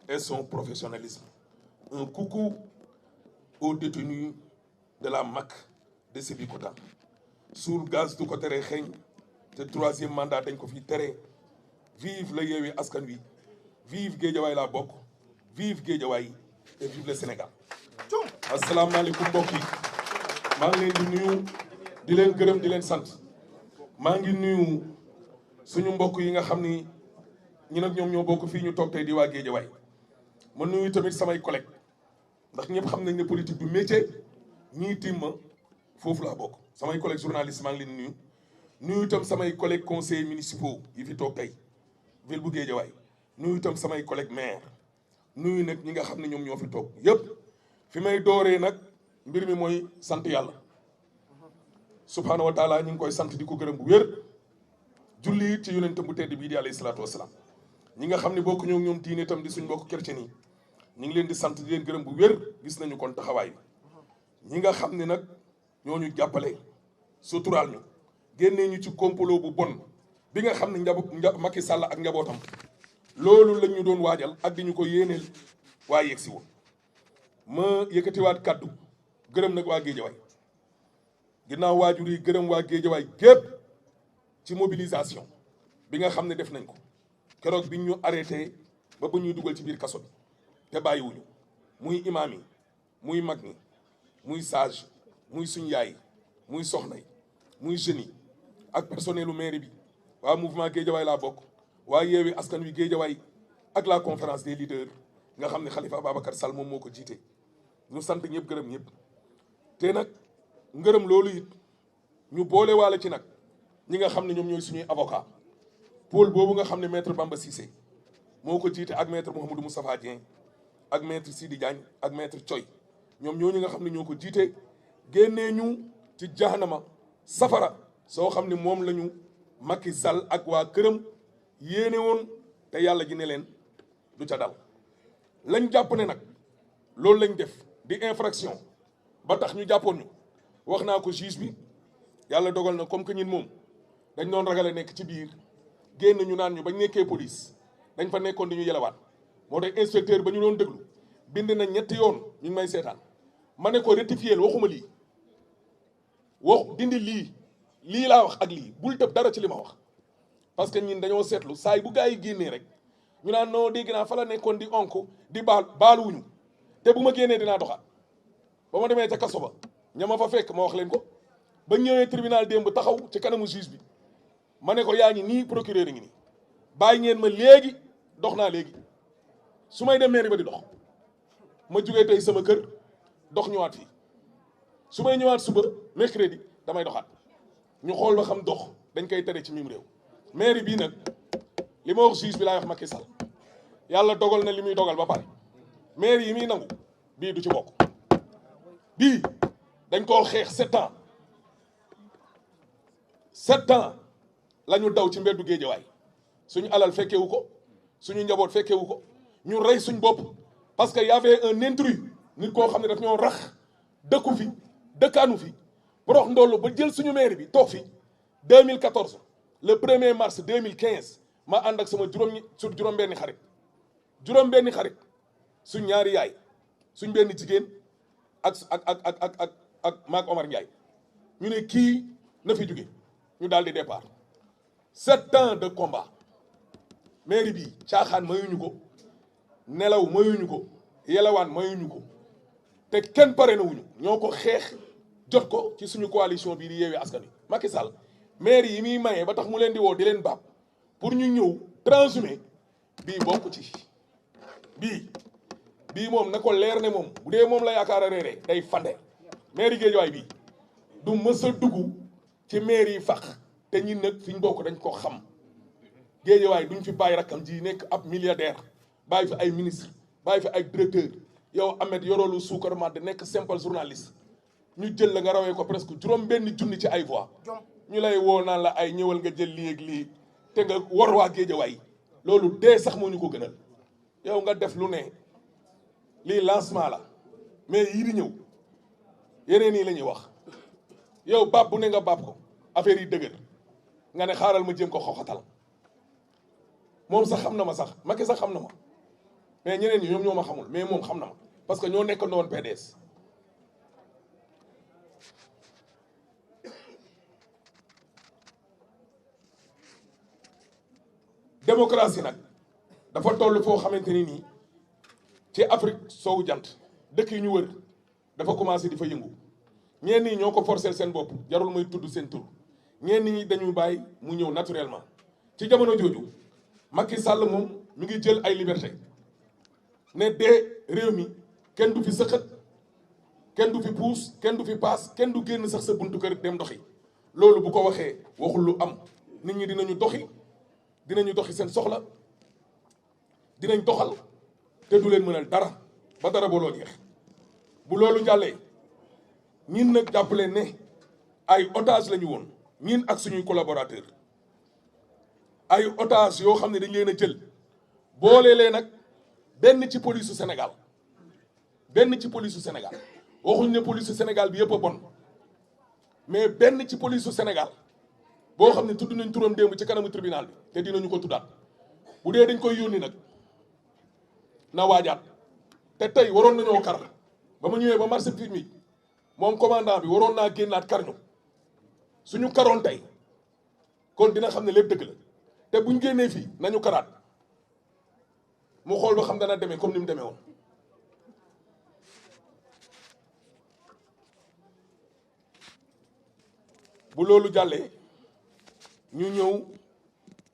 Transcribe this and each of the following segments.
et son professionnalisme. Un coucou aux détenus de la MAC de Sébikotane. Suul gaz du ko tere xeeñ te troisième mandat dañ ko fi tere. Vive le Yewwi Askan Wi, vive Guédiawaye laa bokk, vive Guédiawaye et vive le Sénégal. asalaamaaleykum mbokk yi maa ngi leen di nuyu di leen gërëm di leen sant maa ngi nuyu suñu mbokk yi nga xam ni ñi nag ñoom ñoo bokk fii ñu toog tey di waa Guédiawaye ma nuyu tamit samay collègues ndax ñëpp xam nañ ne politique du métier ñii tiim ma foofu laa bokk samay collègues journalistes maa ngi leen nuyu itam samay collègues conseillers municipaux yi fi toog tey ville bu Guédiawaye nuyu itam samay collègues maire nuyu nag ñi nga xam ne ñoom ñoo fi toog yëpp fi may dooree nag mbir mi mooy sant yàlla subhaanahu wa taala ñu ngi koy sant di ko gërëm bu wér julli ci yonentam bu tedd bii di alayhi salaatu wasalaam ñi nga xam ne bokk ñoo ñoom diine itam di suñ mbokk chrétien yi ñu ngi leen di sant di leen gërëm bu wér gis nañu kon taxawaay bi ñi nga xam ne nag ñoo ñu jàppale suturaal ñu génnee ñu ci complot bu bon bi nga xam ne Macky Sall ak njabootam loolu lañ ñu doon waajal ak di ñu ko yéeneel waaye yegg si woon ma yëkkatiwaat kàddu gërëm nag waa Guédiawaye ginnaaw waajur yi gërëm waa Guédiawaye gépp ci mobilisation bi nga xam ne def nañ ko keroog bi ñu arrêté ba ñuy dugal ci biir kaso bi te bàyyiwuñu muy imaam yi muy mag ñi muy sage muy suñ yaay muy soxna yi muy jeunes yi ak personnelu mairie bi waa mouvement Guédiawaye laa bokk waa Yewwi Askan Wi Guédiawaye ak la conférence des leaders nga xam ne Khalifa Ababacar Sall moom moo ko jiite ñu sant ñëpp gërëm ñëpp te nag ngërëm loolu it ñu boole waale ci nag ñi nga xam ne ñoom ñooy suñuy avocat pôle boobu nga xam ne maître Bamba Cissé moo ko jiite ak maître Mouhamadou Moustapha Dieng ak maître Sidi Diagne ak maître Thioy ñoom ñooñu nga xam ne ñoo ko jiite génnee ñu ci jahanama safara soo xam ne moom la ñu Macky Sall ak waa këram yéene woon te yàlla ji ne leen du ca dal lañ jàpp ne nag loolu lañ def di infraction ba tax ñu jàppoon ñu wax naa ko juge bi yàlla dogal na comme que ñun moom dañ doon ragale nekk ci biir génn ñu naan ñu bañ nekkee police dañ fa nekkoon di ñu yelawaan moo tax inspecteur ba ñu doon déglu bind na ñetti yoon ñu ngi may seetaan ma ne ko rectifier waxuma lii dindi lii laa wax ak lii bul tëb dara ci li ma wax parce que ñun dañoo seetlu saa yi bu gaa yi génnee rek ñu naan non dégg naa fa la nekkoon di onk di baaluwuñu te bu ma génnee dinaa doxaat ba ma demee ca kaso ba ña ma fa fekk ma wax leen ko ba ñëwee tribunal démb taxaw ci kanamu juge bi ma ne ko yaa ngi nii procureur ngi nii bàyyi ngeen ma léegi dox naa léegi su may dem mairie ba di dox ma jugee tey sama kër dox ñëwaat fii su may ñëwaat suba mercredi damay doxaat ñu xool ba xam dox dañ koy tere ci mim réew mairie bii nag li ma wax juge bi laay wax Macky Sall yàlla dogal na li muy dogal ba pare mairie yi muy nangu bii du ci bokk bii dañ koo xeex 7 ans la ñu daw ci mbeddu Guédiawaye suñu alal fekkewu ko suñu njaboot fekkewu ko ñu rey suñ bopp parce que y avait un intrus nit koo xam ne daf ñoo rax dëkku fi dëkkaanu fi borox ndollu ba jël suñu mairie bi toog fi 2014 le 1er mars 2015 ma ànd ak sama juróom-benni xarit suñ ñaari yaay suñ benn jigéen ak maak Omar Ndiaye ñu ne kii na fi jóge ñu daal di départ 7 ans de combat mairie bi caaxaan mayuñu ko nelaw mayuñu ko yelawaan mayuñu ko te kenn pare na wuñu ñoo ko xeex jot ko ci suñu coalition bii di Yewwi Askan Wi Macky Sall mairie yi muy mayee ba tax mu leen di woo di leen baab pour ñu ñëw transhumé bii bokk ci bii moom na ko leer ne moom bu dee moom la yaakaar a reere day fande mairie Guédiawaye bii du mës a dugg ci mairie yi faq te ñun nag fi ñu bokk dañ ko xam Guédiawaye duñ fi bàyyi rakkam ji nekk ab milliardaire bàyyi fi ay ministre bàyyi fi ay directeur yow Ahmed yoroolu suukar màdd nekk simple journaliste ñu jël la nga rawee ko presque juróom-benn junni ci ay voix ñu lay woo naan la ay ñëwal nga jël lii ak lii te nga war waa Guédiawaye loolu dee sax moo ñu ko gënal yow nga def lu ne lii lancement la mais yii di ñëw yeneen yi la ñuy wax yow baab bu ne nga baab ko affaire yi dëgër nga ne xaaral ma jéem ko xoxatal moom sax xam na ma sax Macky sax xam na ma mais ñeneen ñi ñoom ñoo ma xamul mais moom xam na ma parce que ñoo nekkandoo woon PDS. démocratie nag dafa toll foo xamante ni nii ci Afrique soowu jant dëkk yi ñu wër dafa commencé di fa yëngu ñenn ñi ñoo ko forcer seen bopp jarul muy tudd seen tur ñenn ñi dañuy bàyyi mu ñëw naturellement. ci jamono jooju Macky Sall moom mi ngi jël ay liberté ne de réew mi kenn du fi sëqat kenn du fi puus kenn du fi paas kenn du génn sax sa buntu kër dem doxi loolu bu ko waxee waxul lu am nit ñi dinañu doxi seen soxla dinañ doxal te du leen mënal dara ba dara booloo jeex bu loolu jàllee ñin nag jàppaleen ne ay otage la ñu woon ñin ak suñuy collaborateur ay otage yoo xam ne dañ leen a jël boole leen nag benn ci police su Sénégal waxuñ ne police su Sénégal bi yëpp a bon mais benn ci police su Sénégal boo xam ne tudd nañ turam démb ci kanamu tribunal bi te dinañu ko tuddaat bu dee dañ koy yónni nag na waajaat te tey waroon nañoo kar ba ma ñëwee ba marché mi moom commandant bi waroon naa génnaat kar ñu suñu karoon tey kon dina xam ne lépp dëgg la te buñ génnee fii nañu karaat mu xool ba xam dana demee comme ni mu demee woon. bu loolu jàllee ñu ñëw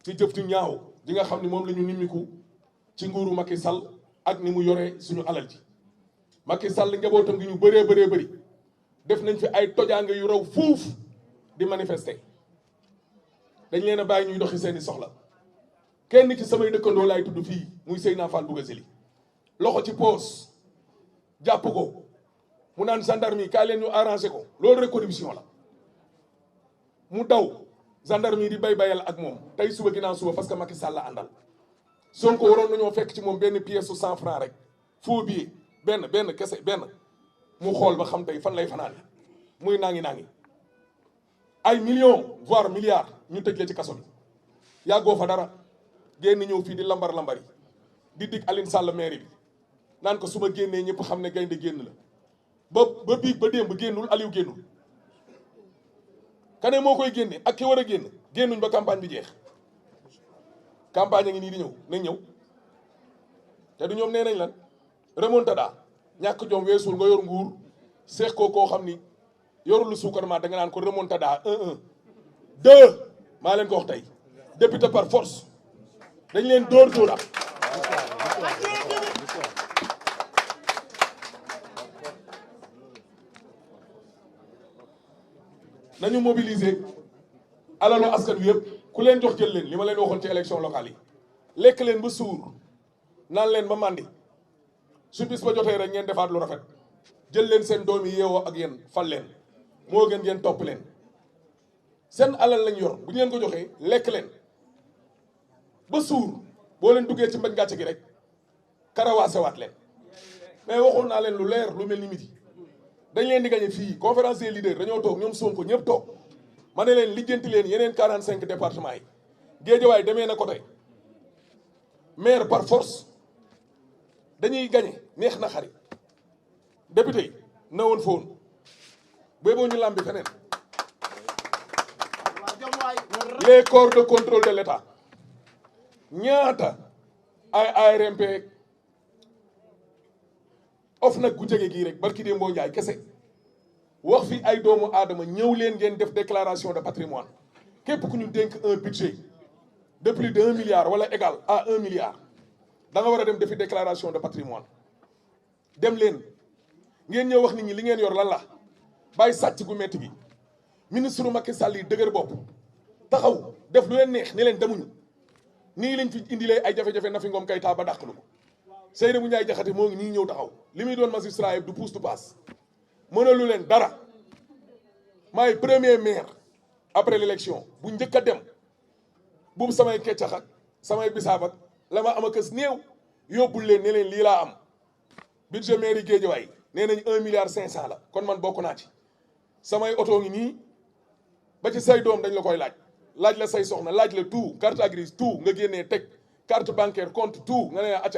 ci jëf ju ñaaw ji nga xam ne moom la ñu nimmiku ci nguuru Macky Sall ak ni mu yore suñu alal ji Macky Sall njabootam gi ñu bëree bëri def nañ fi ay tojaange yu raw fuuf di manifester dañ leen a bàyyi ñuy doxi seeni soxla kenn ci samay dëkkandoo laay tudd fii muy Seyna Fall Bougazelli loxo ci poos jàpp ko mu naan gendarme yi kaay leen ñu arrangé ko loolu rek corruption la mu daw gendarme yi di bayal ak moom tey suba ginnaaw suba parce que Macky Sall la àndal Sonko waroon nañoo fekk ci moom benn pièce su 100 francs rek faux billet benn kese mu xool ba xam tey fan lay fanaane muy naangi ay millions voire milliards ñu tëj la ci kaso bi yàggoo fa dara génn ñëw fii di lambar-lambari di dig Aline Sall maire bi naan ko su ma génnee ñëpp xam ne gaynde génn la ba biig ba démb génnul Aliou génnul kane moo koy génne ak ki war a génnuñ ba campagne bi jeex campagne a ngi nii di ñëw nañ ñëw te du ñoom nee nañ lan remontada ñàkk jom weesul nga yor nguur seex ko koo xam ni yorul lu suukar ma da nga naan ko remontada 1-1 2 maa leen ko wax tey député par force dañ leen dóora nañu mobiliser alalu askan wi yëpp ku leen jox jël leen li ma leen waxoon ci élection locale yi lekk leen ba suur naan leen ba màndi su bis ba jotee rek ngeen defaat lu rafet jël leen seen doom yi yeewoo ak yéen fal leen moo gën ngeen topp leen seen alal lañ yor bu ñu leen ko joxee lekk leen ba suur boo leen duggee ci mbañ gàcce gi rek karawaasewaat leen mais waxoon naa leen lu leer lu mel ni midi dañ leen di gagné fii conférence des leaders dañoo toog ñoom Sonko ñëpp toog ma ne leen lijjanti leen yeneen 45 départements yi Guédiawaye demee na côté maire par force dañuy gagné neex na xarit député yi na woon fa woon boo ñu làmbi feneen les corps de contrôle de l'État ñaata ay ARMP of nag gu jege gii rek barki démb boo njaay kese wax fi ay doomu aadama ñëw leen ngeen def déclaration de patrimoine képp ku ñu dénk un budget de plus de 1 milliard wala égal à 1 milliard da nga war a dem defi déclaration de patrimoine dem leen ngeen ñëw wax nit ñi li ngeen yor lan la bàyyi sàcc gu metti gi ministre Macky Sall yi dëgër bopp taxaw def lu leen neex ni leen demuñu nii lañ fi indilee ay jafe-jafe Nafi Ngom Keïta ba dàqlu ko Seynabou Ndiaye Diakhaté moo ngi nii ñëw taxaw li muy doon magistrat yëpp du pousse du passe mënalu leen dara maay premier maire après l'élection bu njëkk a dem buubu samay keccax ak samay bisaab ak la ma am a kës néew yóbbul leen ne leen lii laa am budget mairie Guédiawaye nee nañ 1 milliard 500 la kon man bokk naa ci samay oto ngi nii ba ci say doom dañ la koy laaj la say soxna laaj la tout carte grise tout nga génnee teg carte bancaire compte tout nga ne